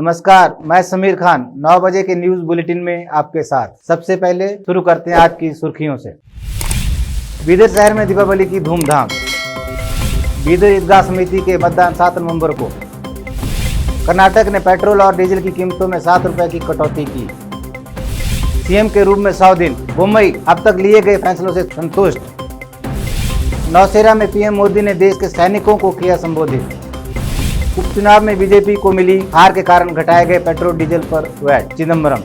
नमस्कार, मैं समीर खान 9 बजे के न्यूज बुलेटिन में आपके साथ। सबसे पहले शुरू करते हैं आज की सुर्खियों से। बीदर शहर में दीपावली की धूमधाम। बीदर ईदगाह समिति के मतदान 7 नवंबर को। कर्नाटक ने पेट्रोल और डीजल की कीमतों में 7 रुपए की कटौती की। सीएम के रूप में 100 दिन। मुंबई अब तक लिए गए फैसलों से संतुष्ट। नौशेरा में पीएम मोदी ने देश के सैनिकों को किया संबोधित। उपचुनाव में बीजेपी को मिली हार के कारण घटाए गए पेट्रोल डीजल पर वैट। चिदम्बरम।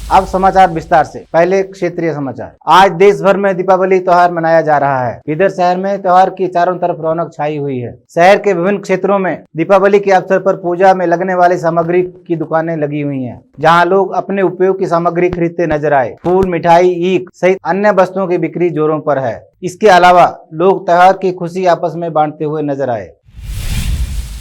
अब समाचार विस्तार से। पहले क्षेत्रीय समाचार। आज देश भर में दीपावली त्योहार मनाया जा रहा है। बीदर शहर में त्योहार की चारों तरफ रौनक छाई हुई है। शहर के विभिन्न क्षेत्रों में दीपावली के अवसर पर पूजा में लगने वाली सामग्री की दुकानें लगी हुई हैं, जहां लोग अपने उपयोग की सामग्री खरीदते नजर आए। फूल, मिठाई, ईख सहित अन्य वस्तुओं की बिक्री जोरों पर है। इसके अलावा लोग त्योहार की खुशी आपस में बांटते हुए नजर आए।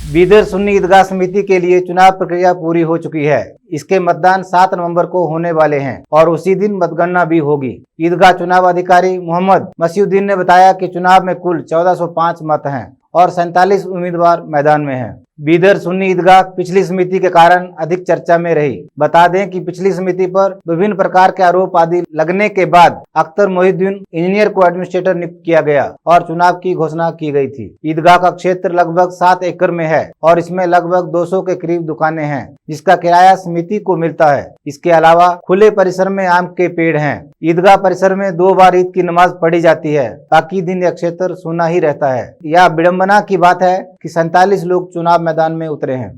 बीदर सुन्नी ईदगाह समिति के लिए चुनाव प्रक्रिया पूरी हो चुकी है। इसके मतदान 7 नवंबर को होने वाले हैं और उसी दिन मतगणना भी होगी। ईदगाह चुनाव अधिकारी मोहम्मद मसीउद्दीन ने बताया कि चुनाव में कुल 1405 मत हैं और 47 उम्मीदवार मैदान में हैं। बीदर सुन्नी ईदगाह पिछली समिति के कारण अधिक चर्चा में रही। बता दें कि पिछली समिति पर विभिन्न प्रकार के आरोप आदि लगने के बाद अख्तर मोहिउद्दीन इंजीनियर को एडमिनिस्ट्रेटर नियुक्त किया गया और चुनाव की घोषणा की गई थी। ईदगाह का क्षेत्र लगभग 7 एकड़ में है और इसमें लगभग 200 के करीब दुकानें हैं, जिसका किराया समिति को मिलता है। इसके अलावा खुले परिसर में आम के पेड़ हैं। ईदगाह परिसर में 2 बार ईद की नमाज पढ़ी जाती है। बाकी दिन यह क्षेत्र सूना ही रहता है। यह विडंबना की बात है कि 47 लोग चुनाव मैदान में उतरे हैं।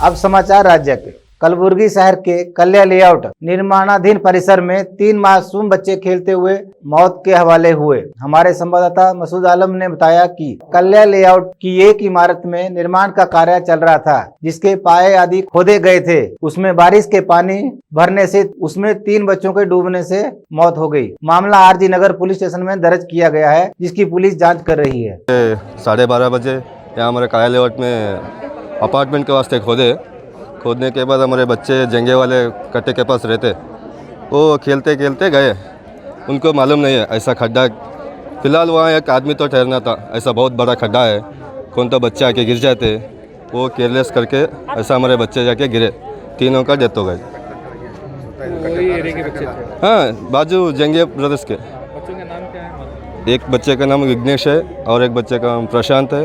अब समाचार राज्य के। कलबुर्गी शहर के कल्या लेआउट निर्माणाधीन परिसर में 3 मासूम बच्चे खेलते हुए मौत के हवाले हुए। हमारे संवाददाता मसूद आलम ने बताया कि कल्या लेआउट की एक इमारत में निर्माण का कार्य चल रहा था, जिसके पाए आदि खोदे गए थे। उसमें बारिश के पानी भरने से उसमें 3 बच्चों के डूबने से मौत हो गई। मामला आरजी नगर पुलिस स्टेशन में दर्ज किया गया है, जिसकी पुलिस जाँच कर रही है। 12:30 बजे यहाँ हमारे कल्या लेआउट में अपार्टमेंट के वास्ते खोदने के बाद हमारे बच्चे जंगे वाले कट्टे के पास रहते, वो खेलते खेलते गए। उनको मालूम नहीं है ऐसा खड्डा। फिलहाल वहाँ एक आदमी तो ठहरना था, ऐसा बहुत बड़ा खड्डा है, कौन तो बच्चे आके गिर जाते। वो केयरलेस करके ऐसा हमारे बच्चे जाके गिरे, तीनों का डेथ हो गई। हाँ, बाजू जंगे ब्रदर्स के। बच्चों के नाम क्या है? एक बच्चे का नाम विघ्नेश है और एक बच्चे का नाम प्रशांत है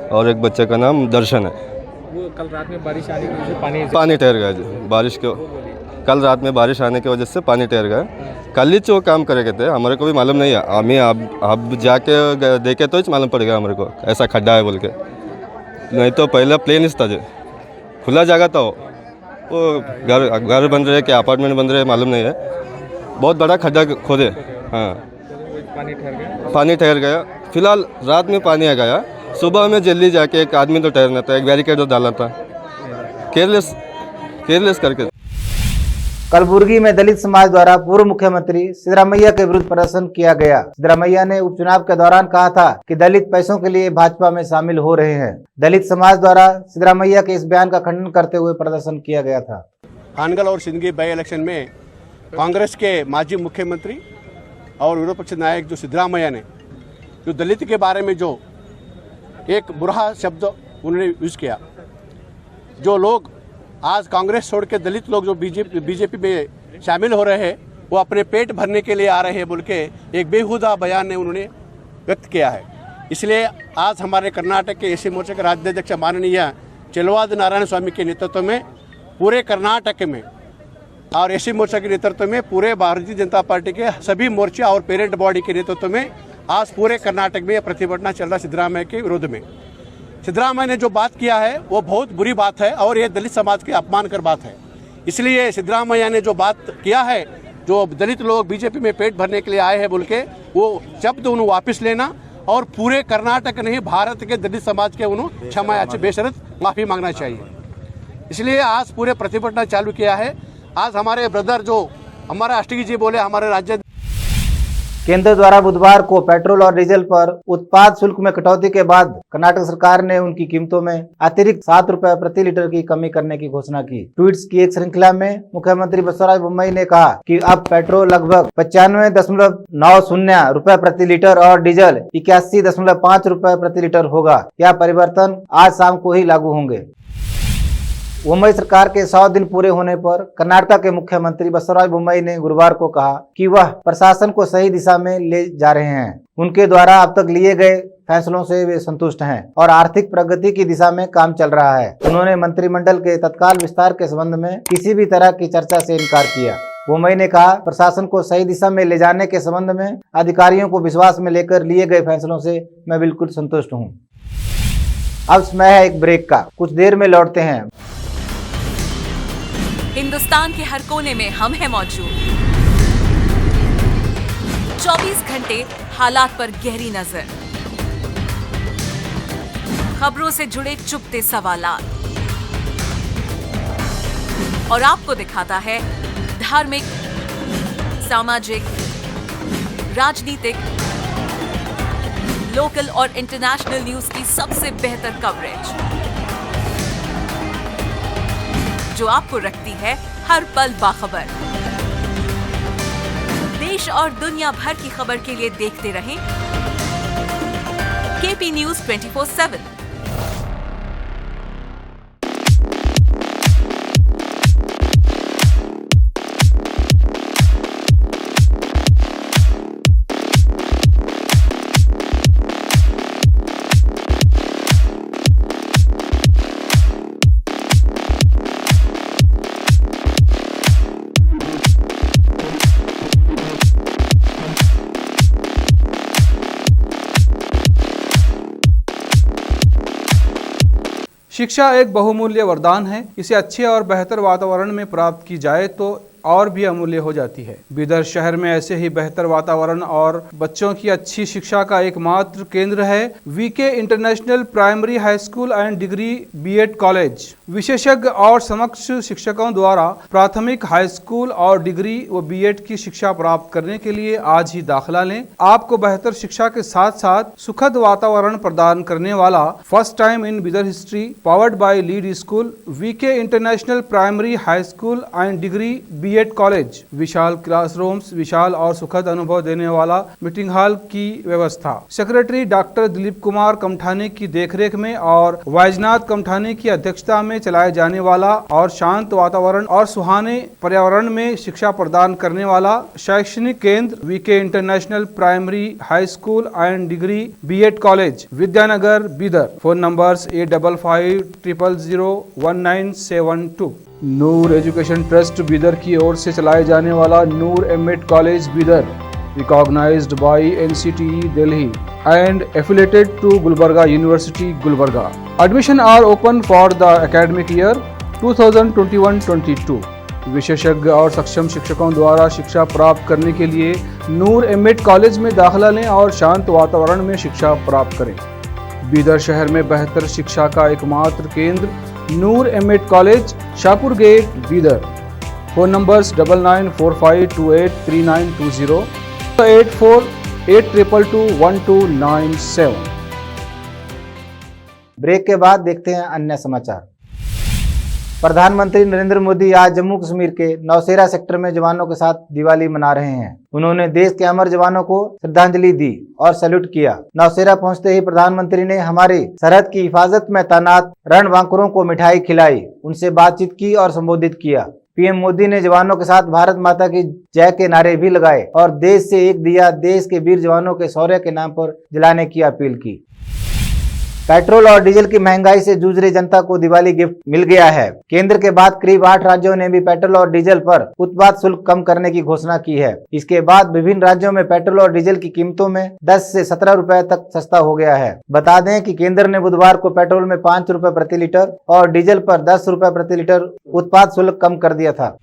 और एक बच्चे का नाम दर्शन है। वो कल रात में बारिश आने की वजह से पानी ठहर गया जी। बारिश को कल रात में बारिश आने की वजह से पानी ठहर गया। कल ही वो काम करेंगे थे, हमारे को भी मालूम नहीं है। हमें अब जाके देखे तो ही मालूम पड़ेगा हमारे को ऐसा खड्डा है बोल के। नहीं तो पहले प्लेन था जी, खुला जगह था। वो घर बन रहे क्या अपार्टमेंट बन रहे मालूम नहीं है। बहुत बड़ा खड्डा खोदे। हाँ, पानी ठहर गया। फिलहाल रात में पानी आ गया, सुबह में जल्दी जाके एक आदमी तो ठहरना था, एक बैरिकेड तो डालना था। केयरलेस करके। कलबुर्गी में दलित समाज द्वारा पूर्व मुख्यमंत्री सिद्धरामैया के विरुद्ध प्रदर्शन किया गया। सिद्धरामैया ने उपचुनाव के दौरान कहा था कि दलित पैसों के लिए भाजपा में शामिल हो रहे हैं। दलित समाज द्वारा सिद्धरामैया के इस बयान का खंडन करते हुए प्रदर्शन किया गया था। हानगल और सिंदगी बाई इलेक्शन में कांग्रेस के माजी मुख्यमंत्री और विरोध पक्ष नायक जो सिद्धरामैया ने जो दलित के बारे में जो एक बुरा शब्द उन्होंने यूज़ किया, जो लोग आज कांग्रेस छोड़ के दलित लोग जो बीजेपी में शामिल हो रहे हैं, वो अपने पेट भरने के लिए आ रहे हैं बोल के एक बेहुदा बयान ने उन्होंने व्यक्त किया है। इसलिए आज हमारे कर्नाटक के एसी मोर्चा के राज्याध्यक्ष माननीय चेलवाद नारायण स्वामी के नेतृत्व में पूरे कर्नाटक में और एसी मोर्चा के नेतृत्व में पूरे भारतीय जनता पार्टी के सभी मोर्चा और पेरेंट बॉडी के नेतृत्व में आज पूरे कर्नाटक में प्रतिभटना चल रहा है सिद्धरामैया के विरोध में। सिद्धरामैया ने जो बात किया है वो बहुत बुरी बात है और ये दलित समाज के अपमानकर बात है। इसलिए सिद्धरामैया ने जो बात किया है, जो दलित लोग बीजेपी में पेट भरने के लिए आए हैं बोल के, वो शब्द उन्हें वापस लेना और पूरे कर्नाटक नहीं भारत के दलित समाज के उन्हें क्षमा बेशर्त माफ़ी मांगना चाहिए। इसलिए आज पूरे प्रतिभटना चालू किया है। आज हमारे ब्रदर जो हमारे अष्टगी जी बोले, हमारे राज्य केंद्र द्वारा बुधवार को पेट्रोल और डीजल पर उत्पाद शुल्क में कटौती के बाद कर्नाटक सरकार ने उनकी कीमतों में अतिरिक्त 7 रुपए प्रति लीटर की कमी करने की घोषणा की। ट्वीट्स की एक श्रृंखला में मुख्यमंत्री बसवराज बोम्मई ने कहा कि अब पेट्रोल लगभग 95.90 रुपए प्रति लीटर और डीजल 81.5 रुपए प्रति लीटर होगा। यह परिवर्तन आज शाम को ही लागू होंगे। मुंबई सरकार के 100 दिन पूरे होने पर कर्नाटक के मुख्यमंत्री बसवराज बोम्मई ने गुरुवार को कहा कि वह प्रशासन को सही दिशा में ले जा रहे हैं। उनके द्वारा अब तक लिए गए फैसलों से वे संतुष्ट हैं और आर्थिक प्रगति की दिशा में काम चल रहा है। उन्होंने मंत्रिमंडल के तत्काल विस्तार के संबंध में किसी भी तरह की चर्चा से इनकार किया। बोम्मई ने कहा, प्रशासन को सही दिशा में ले जाने के संबंध में अधिकारियों को विश्वास में लेकर लिए गए फैसलों से मैं बिल्कुल संतुष्ट हूँ। अब समय है एक ब्रेक का, कुछ देर में लौटते हैं। हिंदुस्तान के हर कोने में हम हैं मौजूद। 24 घंटे हालात पर गहरी नजर, खबरों से जुड़े चुपते सवालात और आपको दिखाता है धार्मिक, सामाजिक, राजनीतिक, लोकल और इंटरनेशनल न्यूज की सबसे बेहतर कवरेज जो आपको रखती है हर पल बाखबर। देश और दुनिया भर की खबर के लिए देखते रहें केपी न्यूज 24/7। शिक्षा एक बहुमूल्य वरदान है। इसे अच्छे और बेहतर वातावरण में प्राप्त की जाए तो और भी अमूल्य हो जाती है। बीदर शहर में ऐसे ही बेहतर वातावरण और बच्चों की अच्छी शिक्षा का एकमात्र केंद्र है VK international primary high school and degree BEd college. विशेषज्ञ और समक्ष शिक्षकों द्वारा प्राथमिक, हाई स्कूल और डिग्री व बीएड की शिक्षा प्राप्त करने के लिए आज ही दाखिला लें। आपको बेहतर शिक्षा के साथ साथ सुखद वातावरण प्रदान करने वाला first time in Bidar history powered by lead school VK international primary high school and degree BEd college. विशाल क्लासरूम्स, विशाल और सुखद अनुभव देने वाला मीटिंग हॉल की व्यवस्था। सेक्रेटरी डॉक्टर दिलीप कुमार कमठाने की देखरेख में और वैजनाथ कमठाने की अध्यक्षता में चलाए जाने वाला और शांत वातावरण और सुहाने पर्यावरण में शिक्षा प्रदान करने वाला शैक्षणिक केंद्र VK international primary high school and degree BEd college, Vidyanagar, Bidar. Phone numbers 8550001972। Noor education trust Bidar की ओर से चलाए जाने वाला Noor MEd college Bidar, recognised by NCTE Delhi and affiliated to Gulbarga University, Gulbarga. Admission are open for the academic year 2021-22. विशेषज्ञ और सक्षम शिक्षकों द्वारा शिक्षा प्राप्त करने के लिए नूर एमएड कॉलेज में दाखिला लें और शांत वातावरण में शिक्षा प्राप्त करें। बीदर शहर में बेहतर शिक्षा का एकमात्र केंद्र Noor MEd college, Shahpur gate, Bidar. Phone numbers 9945283920, 8482221297। Break के बाद देखते हैं अन्य समाचार। प्रधानमंत्री नरेंद्र मोदी आज जम्मू कश्मीर के नौशेरा सेक्टर में जवानों के साथ दिवाली मना रहे हैं। उन्होंने देश के अमर जवानों को श्रद्धांजलि दी और सैल्यूट किया। नौशेरा पहुंचते ही प्रधानमंत्री ने हमारी सरहद की हिफाजत में तैनात रणबांकुरों को मिठाई खिलाई, उनसे बातचीत की और संबोधित किया। पीएम मोदी ने जवानों के साथ भारत माता की जय के नारे भी लगाए और देश से एक दिया देश के वीर जवानों के शौर्य के नाम पर जलाने की अपील की। पेट्रोल और डीजल की महंगाई से जूझ रही जनता को दिवाली गिफ्ट मिल गया है। केंद्र के बाद करीब 8 राज्यों ने भी पेट्रोल और डीजल पर उत्पाद शुल्क कम करने की घोषणा की है। इसके बाद विभिन्न राज्यों में पेट्रोल और डीजल की कीमतों में 10 से 17 रुपए तक सस्ता हो गया है। बता दें कि केंद्र ने बुधवार को पेट्रोल में 5 रुपए प्रति लीटर और डीजल पर 10 रुपए प्रति लीटर उत्पाद शुल्क कम कर दिया था।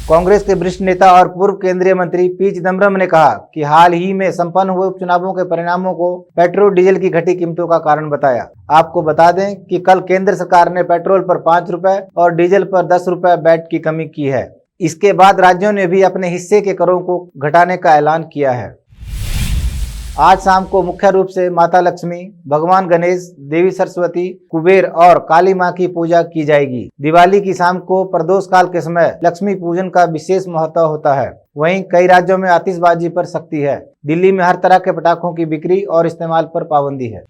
कांग्रेस के वरिष्ठ नेता और पूर्व केंद्रीय मंत्री पी चिदम्बरम ने कहा कि हाल ही में संपन्न हुए उपचुनावों के परिणामों को पेट्रोल डीजल की घटी कीमतों का कारण बताया। आपको बता दें कि कल केंद्र सरकार ने पेट्रोल पर 5 रुपए और डीजल पर 10 रुपए वैट की कमी की है। इसके बाद राज्यों ने भी अपने हिस्से के करों को घटाने का ऐलान किया है। आज शाम को मुख्य रूप से माता लक्ष्मी, भगवान गणेश, देवी सरस्वती, कुबेर और काली मां की पूजा की जाएगी। दिवाली की शाम को प्रदोष काल के समय लक्ष्मी पूजन का विशेष महत्व होता है। वहीं कई राज्यों में आतिशबाजी पर सख्ती है। दिल्ली में हर तरह के पटाखों की बिक्री और इस्तेमाल पर पाबंदी है।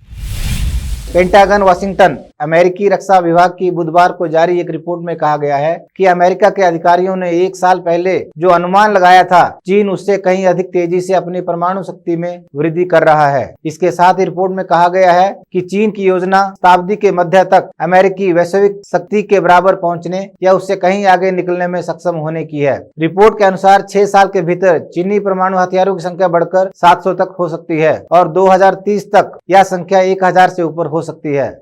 पेंटागन वाशिंगटन अमेरिकी रक्षा विभाग की बुधवार को जारी एक रिपोर्ट में कहा गया है कि अमेरिका के अधिकारियों ने 1 साल पहले जो अनुमान लगाया था, चीन उससे कहीं अधिक तेजी से अपनी परमाणु शक्ति में वृद्धि कर रहा है। इसके साथ ही रिपोर्ट में कहा गया है कि चीन की योजना शताब्दी के मध्य तक अमेरिकी वैश्विक शक्ति के बराबर पहुंचने या उससे कहीं आगे निकलने में सक्षम होने की है। रिपोर्ट के अनुसार 6 साल के भीतर चीनी परमाणु हथियारों की संख्या बढ़कर 700 तक हो सकती है और 2030 तक यह संख्या 1000 से ऊपर हो सकती है।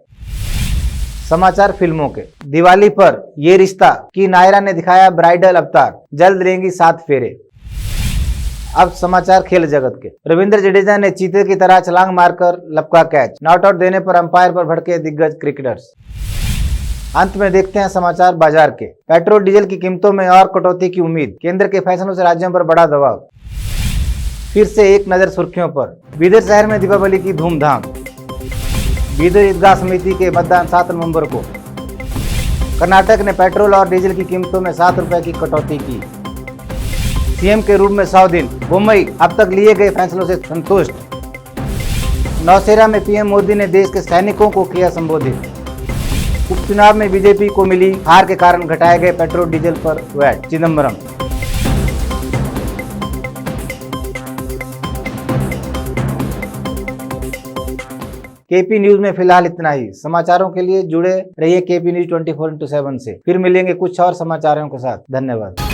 समाचार फिल्मों के। दिवाली पर ये रिश्ता की नायरा ने दिखाया ब्राइडल अवतार, जल्द लेंगी 7 फेरे। अब समाचार खेल जगत के। रविंद्र जडेजा ने चीते की तरह छलांग मारकर लपका कैच, नॉट आउट देने पर अंपायर पर भड़के दिग्गज क्रिकेटर्स। अंत में देखते हैं समाचार बाजार के। पेट्रोल डीजल की कीमतों में और कटौती की उम्मीद, केंद्र के फैसलों से राज्यों पर बड़ा दबाव। फिर से एक नजर सुर्खियों पर। बीदर शहर में दीपावली की धूमधाम। बीदर ईदगाह समिति के मतदान 7 नवंबर को। कर्नाटक ने पेट्रोल और डीजल की कीमतों में 7 रुपए की कटौती की। सीएम के रूप में 100 दिन। मुंबई अब तक लिए गए फैसलों से संतुष्ट। नौशेरा में पीएम मोदी ने देश के सैनिकों को किया संबोधित। उपचुनाव में बीजेपी को मिली हार के कारण घटाए गए पेट्रोल डीजल पर वैट, चिदम्बरम। केपी न्यूज में फिलहाल इतना ही। समाचारों के लिए जुड़े रहिए केपी न्यूज 24/7 से। फिर मिलेंगे कुछ और समाचारों के साथ। धन्यवाद।